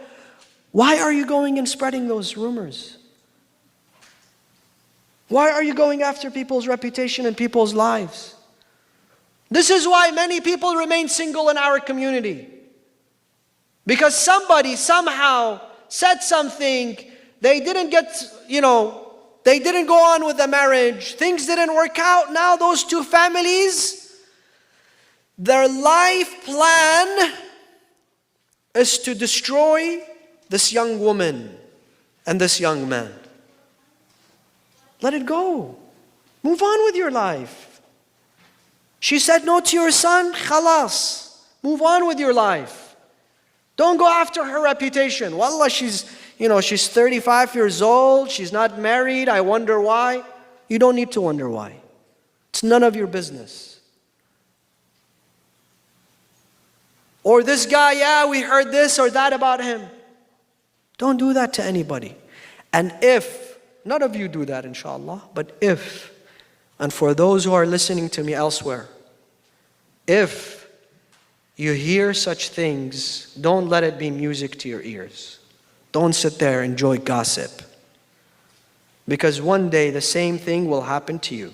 Why are you going and spreading those rumors? Why are you going after people's reputation and people's lives? This is why many people remain single in our community. Because somebody somehow said something, they didn't they didn't go on with the marriage, things didn't work out. Now those two families, their life plan is to destroy this young woman and this young man. Let it go. Move on with your life. She said no to your son, khalas. Move on with your life. Don't go after her reputation. Wallah, she's 35 years old, she's not married, I wonder why. You don't need to wonder why. It's none of your business. Or this guy, yeah, we heard this or that about him. Don't do that to anybody. And if, none of you do that inshallah, but if, and for those who are listening to me elsewhere, if you hear such things, don't let it be music to your ears. Don't sit there and enjoy gossip. Because one day the same thing will happen to you.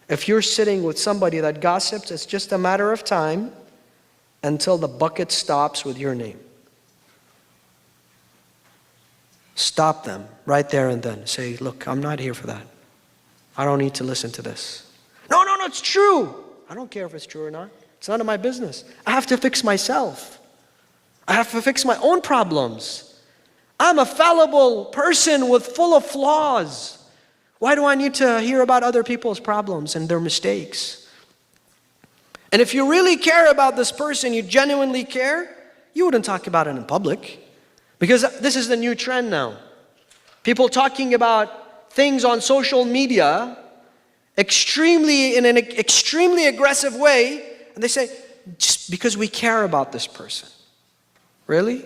If you're sitting with somebody that gossips, it's just a matter of time until the bucket stops with your name. Stop them right there and then. Say, look, I'm not here for that. I don't need to listen to this. No, it's true. I don't care if it's true or not. It's none of my business. I have to fix myself. I have to fix my own problems. I'm a fallible person full of flaws. Why do I need to hear about other people's problems and their mistakes? And if you really care about this person, you genuinely care, you wouldn't talk about it in public. Because this is the new trend now. People talking about things on social media in an extremely aggressive way, and they say, just because we care about this person. Really?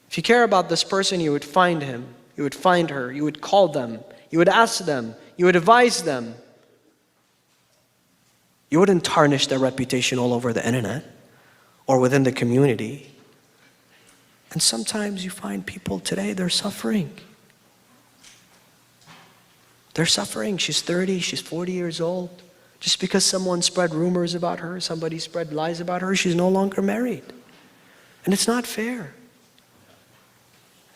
If you care about this person, you would find him, you would find her, you would call them, you would ask them, you would advise them. You wouldn't tarnish their reputation all over the internet or within the community. And sometimes you find people today, they're suffering. They're suffering. She's 30, she's 40 years old. Just because someone spread rumors about her, somebody spread lies about her, she's no longer married. And it's not fair.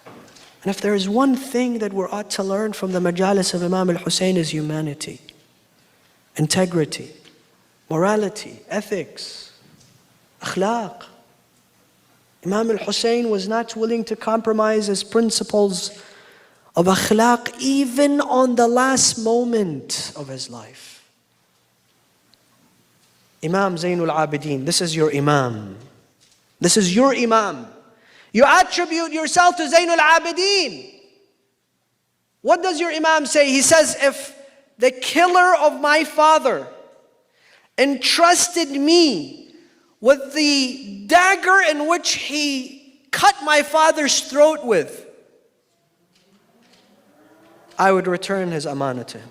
And if there is one thing that we ought to learn from the majalis of Imam al-Hussein is humanity, integrity, morality, ethics, akhlaq. Imam al-Hussein was not willing to compromise his principles of akhlaq even on the last moment of his life. Imam Zainul Abidin, this is your Imam. This is your Imam. You attribute yourself to Zainul Abidin. What does your Imam say? He says, if the killer of my father entrusted me with the dagger in which he cut my father's throat with, I would return his amanah to him.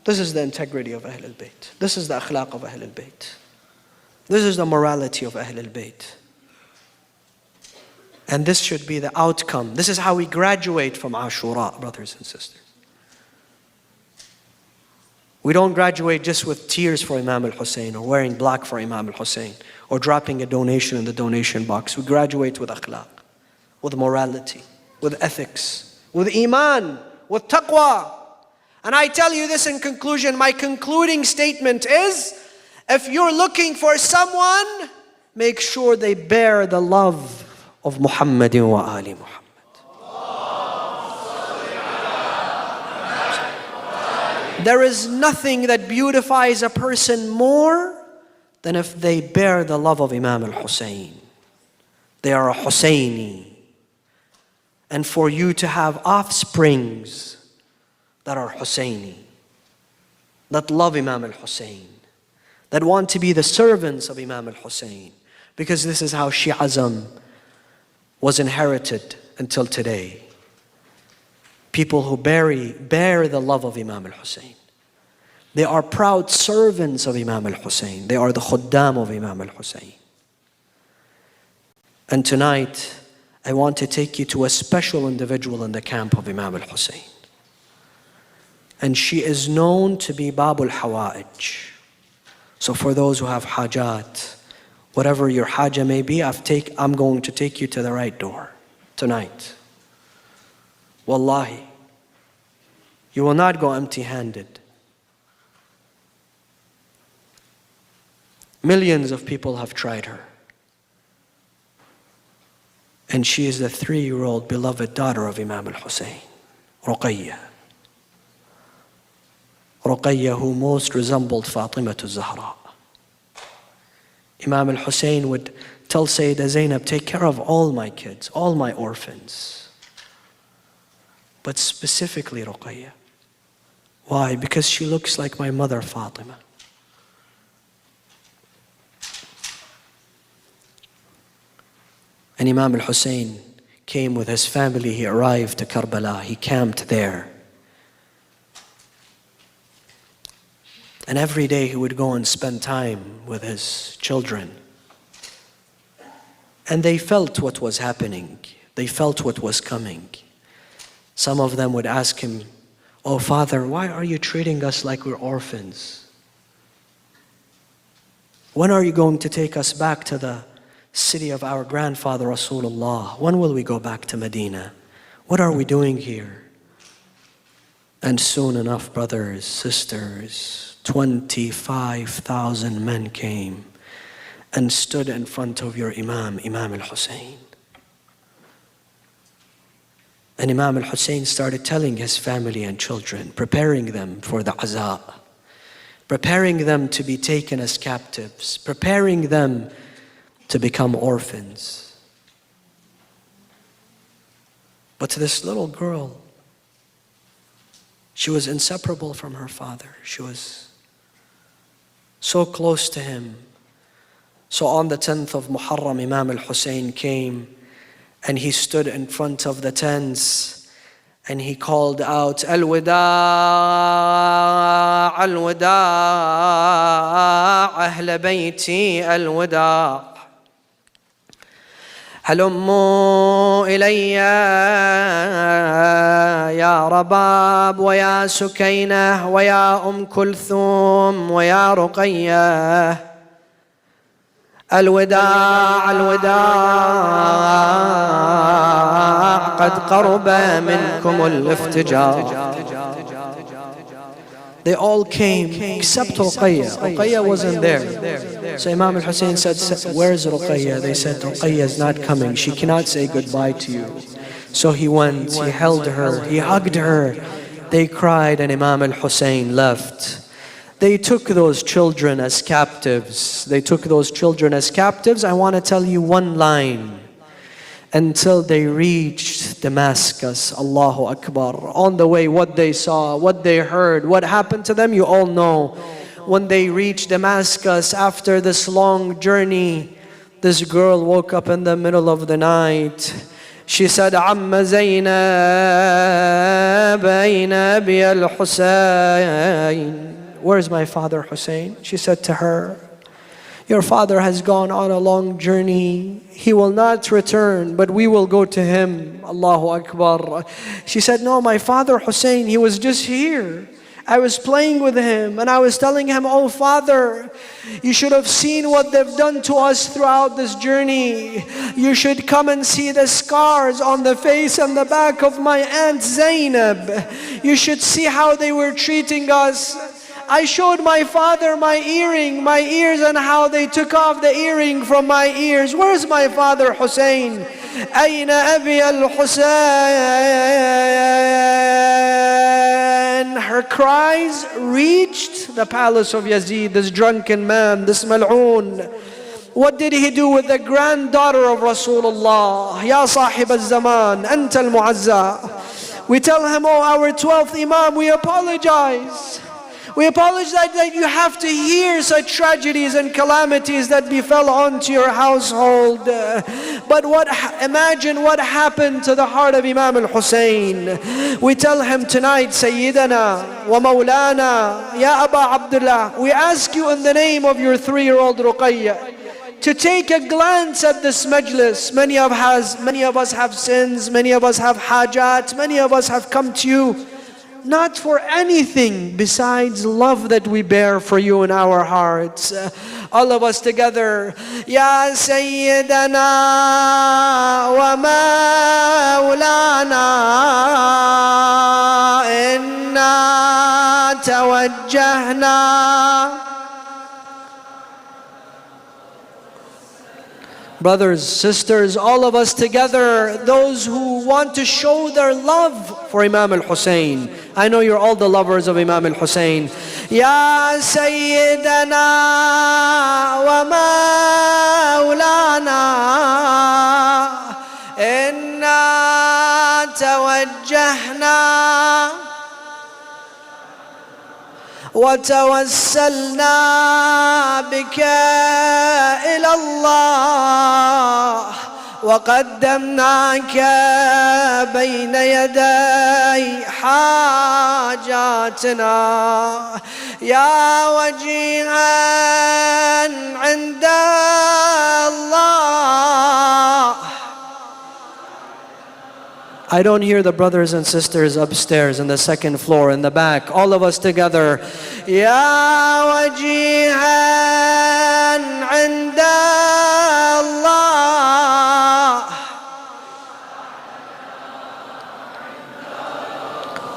This is the integrity of Ahl al-Bayt. This is the akhlaq of Ahl al-Bayt. This is the morality of Ahl al-Bayt. And this should be the outcome. This is how we graduate from Ashura, brothers and sisters. We don't graduate just with tears for Imam al-Hussein or wearing black for Imam al-Hussein or dropping a donation in the donation box. We graduate with akhlaq, with morality, with ethics, with iman, with taqwa. And I tell you this in conclusion, my concluding statement is, if you're looking for someone, make sure they bear the love of Muhammadin wa Ali Muhammad. There is nothing that beautifies a person more than if they bear the love of Imam al-Hussein. They are a Husseini. And for you to have offsprings that are Husseini, that love Imam al-Hussein, that want to be the servants of Imam al-Hussein, because this is how Shi'ism was inherited until today. People who bear the love of Imam al-Hussein. They are proud servants of Imam al-Hussein. They are the khuddam of Imam al-Hussein. And tonight, I want to take you to a special individual in the camp of Imam al-Hussein. And she is known to be Babul Hawa'ij. So for those who have hajat, whatever your haja may be, I'm going to take you to the right door tonight. Wallahi, you will not go empty-handed. Millions of people have tried her. And she is the 3-year-old beloved daughter of Imam al-Hussein, Ruqayyah. Ruqayyah, who most resembled Fatima al-Zahra. Imam al-Hussein would tell Sayyidah Zainab, take care of all my kids, all my orphans. But specifically Ruqayyah. Why? Because she looks like my mother Fatima. And Imam al-Hussein came with his family. He arrived to Karbala. He camped there. And every day he would go and spend time with his children. And they felt what was happening. They felt what was coming. Some of them would ask him, oh Father, why are you treating us like we're orphans? When are you going to take us back to the city of our grandfather Rasulullah? When will we go back to Medina? What are we doing here? And soon enough, brothers, sisters, 25,000 men came and stood in front of your Imam, Imam al-Hussein. And Imam al-Hussein started telling his family and children, preparing them for the aza, preparing them to be taken as captives, preparing them to become orphans. But to this little girl, she was inseparable from her father. She was so close to him. So on the 10th of Muharram, Imam al-Hussein came and he stood in front of the tents and he called out, Al-Wida', Al-Wida', Ahl Bayti, Al-Wida'. هلموا إلي يا رباب ويا سكينة ويا أم كلثوم ويا رقية الوداع الوداع قد قرب منكم الافتجار. They all came except Ruqayya. Ruqayya wasn't there. So Imam al-Hussein said, where's Ruqayya? They said, Ruqayya is not coming. She cannot say goodbye to you. So he went, he held her, he hugged her. They cried and Imam al-Hussein left. They took those children as captives. They took those children as captives. I want to tell you one line. Until they reached Damascus, Allahu Akbar. On the way, what they saw, what they heard, what happened to them, you all know. When they reached Damascus, after this long journey, this girl woke up in the middle of the night. She said, Amma Zaynab, Ayna Abi al-Husayn. Where's my father Hussein? She said to her, your father has gone on a long journey. He will not return, but we will go to him. Allahu Akbar. She said, no, my father Hussein, he was just here. I was playing with him and I was telling him, oh father, you should have seen what they've done to us throughout this journey. You should come and see the scars on the face and the back of my aunt Zainab. You should see how they were treating us. I showed my father my ears, and how they took off the earring from my ears. Where's my father Hussein? Ayna Abi al-Husayn? Her cries reached the palace of Yazid, this drunken man, this mal'oon. What did he do with the granddaughter of Rasulullah? Ya sahib al-zaman, anta al-mu'azza. We tell him, oh, our 12th Imam, we apologize. We apologize that you have to hear such tragedies and calamities that befell onto your household. But imagine what happened to the heart of Imam al-Hussein. We tell him tonight, Sayyidana wa Mawlana, Ya Aba Abdullah, we ask you in the name of your 3-year-old Ruqayya to take a glance at this majlis. Many of us have sins, many of us have hajat, many of us have come to you not for anything besides love that we bear for you in our hearts. All of us together. Ya Sayyidana wa Mawlana, inna tawajjahna. Brothers, sisters, all of us together, those who want to show their love for Imam al-Hussein. I know you're all the lovers of Imam al-Hussein. Ya Sayyidana wa Mawlana, inna tawajjahna وتوسلنا بك إلى الله وقدمناك بين يدي حاجاتنا يا وجيها عند الله. I don't hear the brothers and sisters upstairs in the second floor in the back. All of us together. Ya wajihan 'inda Allah.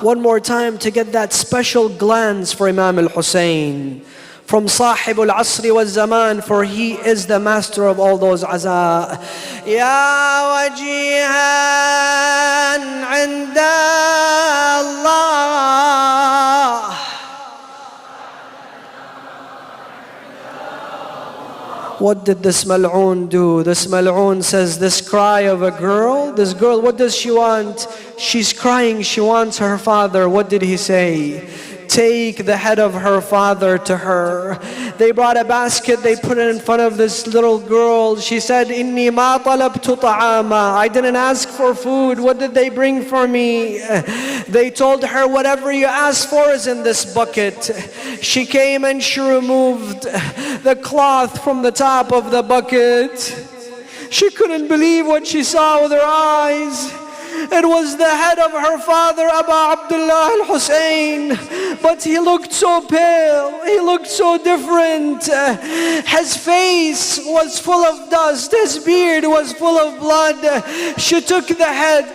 One more time to get that special glance for Imam al-Hussein. From Sahib al-Asri wal-Zaman, for he is the master of all those aza. Ya wajihan 'inda Allah. What did this mal'oon do? This mal'oon says this cry of a girl, this girl, what does she want? She's crying, she wants her father. What did he say? take the head of her father to her. They brought a basket, they put it in front of this little girl. She said, Inni ma talabtu ta'ama. I didn't ask for food. What did they bring for me? They told her, whatever you asked for is in this bucket. She came and she removed the cloth from the top of the bucket. She couldn't believe what she saw with her eyes. It was the head of her father, Abu Abdullah al-Hussein. But he looked so pale, he looked so different. His face was full of dust, his beard was full of blood. She took the head,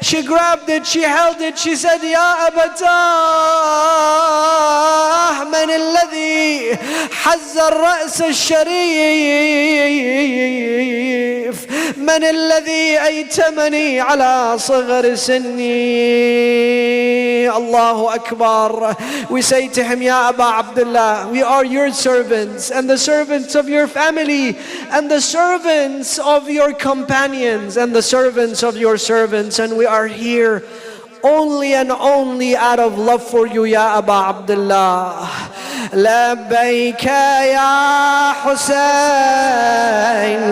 she grabbed it, she held it, she said, Ya Abatah, man alladhi hazza ar-ra's al-sharif, man alladhi aytamani ala صغر سني. Allahu Akbar. We say to him, Ya Aba Abdullah, we are your servants and the servants of your family and the servants of your companions and the servants of your servants, and we are here only and only out of love for you, Ya Aba Abdullah. لبيك يا حسين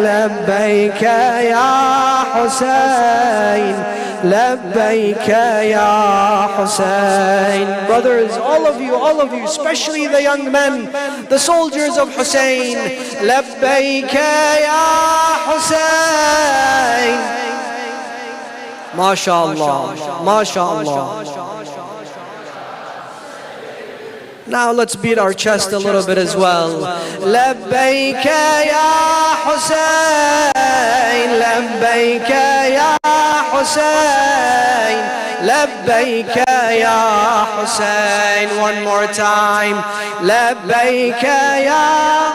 لبيك يا حسين لبيك يا حسين. Brothers, all of you, especially the young men, the soldiers of Hussein, لبيك يا حسين. MashaAllah, MashaAllah. Now let's beat our chest a little bit as well. لبيك يا حسين لبيك يا حسين لبيك يا حسين. One more time. لبيك يا